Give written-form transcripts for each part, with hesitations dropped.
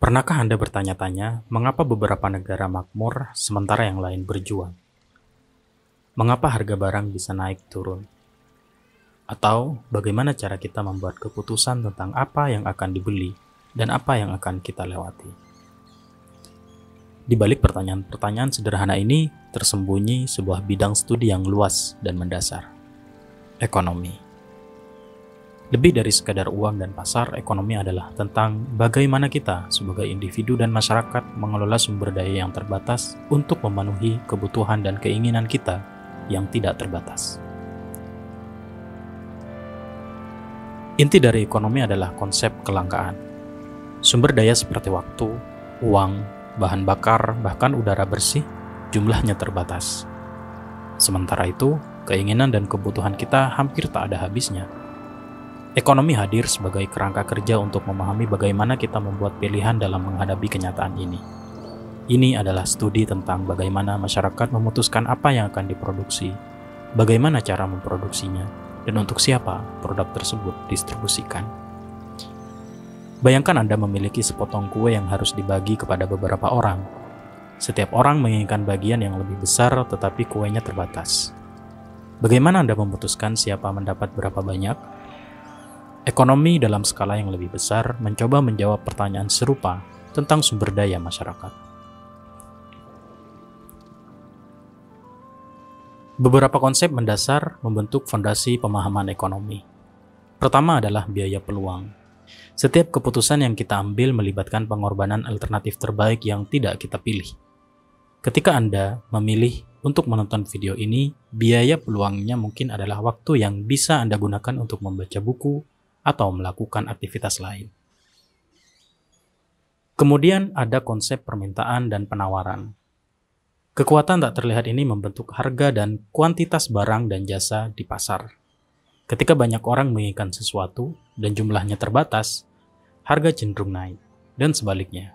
Pernahkah Anda bertanya-tanya mengapa beberapa negara makmur sementara yang lain berjuang? Mengapa harga barang bisa naik turun? Atau bagaimana cara kita membuat keputusan tentang apa yang akan dibeli dan apa yang akan kita lewati? Di balik pertanyaan-pertanyaan sederhana ini tersembunyi sebuah bidang studi yang luas dan mendasar. Ekonomi. Lebih dari sekadar uang dan pasar, ekonomi adalah tentang bagaimana kita sebagai individu dan masyarakat mengelola sumber daya yang terbatas untuk memenuhi kebutuhan dan keinginan kita yang tidak terbatas. Inti dari ekonomi adalah konsep kelangkaan. Sumber daya seperti waktu, uang, bahan bakar, bahkan udara bersih, jumlahnya terbatas. Sementara itu, keinginan dan kebutuhan kita hampir tak ada habisnya. Ekonomi hadir sebagai kerangka kerja untuk memahami bagaimana kita membuat pilihan dalam menghadapi kenyataan ini. Ini adalah studi tentang bagaimana masyarakat memutuskan apa yang akan diproduksi, bagaimana cara memproduksinya, dan untuk siapa produk tersebut distribusikan. Bayangkan Anda memiliki sepotong kue yang harus dibagi kepada beberapa orang. Setiap orang menginginkan bagian yang lebih besar, tetapi kuenya terbatas. Bagaimana Anda memutuskan siapa mendapat berapa banyak? Ekonomi dalam skala yang lebih besar mencoba menjawab pertanyaan serupa tentang sumber daya masyarakat. Beberapa konsep mendasar membentuk fondasi pemahaman ekonomi. Pertama adalah biaya peluang. Setiap keputusan yang kita ambil melibatkan pengorbanan alternatif terbaik yang tidak kita pilih. Ketika Anda memilih untuk menonton video ini, biaya peluangnya mungkin adalah waktu yang bisa Anda gunakan untuk membaca buku atau melakukan aktivitas lain. Kemudian ada konsep permintaan dan penawaran. Kekuatan tak terlihat ini membentuk harga dan kuantitas barang dan jasa di pasar. Ketika banyak orang menginginkan sesuatu dan jumlahnya terbatas, harga cenderung naik, dan sebaliknya.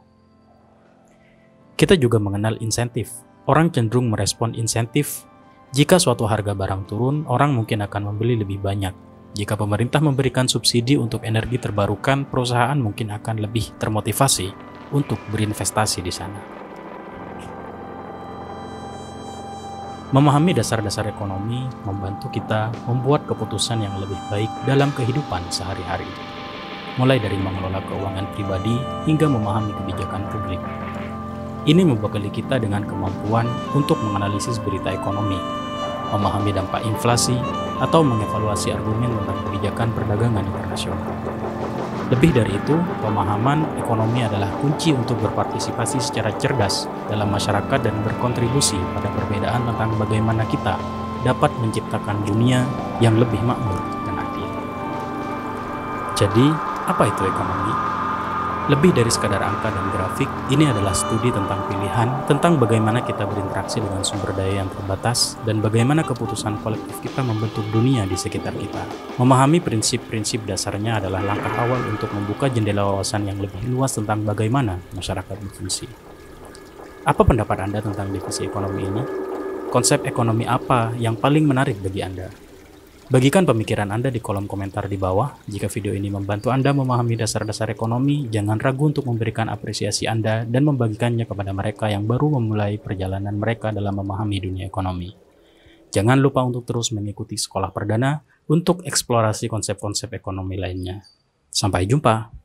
Kita juga mengenal insentif. Orang cenderung merespon insentif. Jika suatu harga barang turun, orang mungkin akan membeli lebih banyak. Jika pemerintah memberikan subsidi untuk energi terbarukan, perusahaan mungkin akan lebih termotivasi untuk berinvestasi di sana. Memahami dasar-dasar ekonomi membantu kita membuat keputusan yang lebih baik dalam kehidupan sehari-hari, mulai dari mengelola keuangan pribadi hingga memahami kebijakan publik. Ini membekali kita dengan kemampuan untuk menganalisis berita ekonomi, memahami dampak inflasi, atau mengevaluasi argumen tentang kebijakan perdagangan internasional. Lebih dari itu, pemahaman ekonomi adalah kunci untuk berpartisipasi secara cerdas dalam masyarakat dan berkontribusi pada perbedaan tentang bagaimana kita dapat menciptakan dunia yang lebih makmur dan adil. Jadi, apa itu ekonomi? Lebih dari sekadar angka dan grafik, ini adalah studi tentang pilihan, tentang bagaimana kita berinteraksi dengan sumber daya yang terbatas, dan bagaimana keputusan kolektif kita membentuk dunia di sekitar kita. Memahami prinsip-prinsip dasarnya adalah langkah awal untuk membuka jendela wawasan yang lebih luas tentang bagaimana masyarakat berfungsi. Apa pendapat Anda tentang divisi ekonomi ini? Konsep ekonomi apa yang paling menarik bagi Anda? Bagikan pemikiran Anda di kolom komentar di bawah. Jika video ini membantu Anda memahami dasar-dasar ekonomi, jangan ragu untuk memberikan apresiasi Anda dan membagikannya kepada mereka yang baru memulai perjalanan mereka dalam memahami dunia ekonomi. Jangan lupa untuk terus mengikuti Sekolah Perdana untuk eksplorasi konsep-konsep ekonomi lainnya. Sampai jumpa!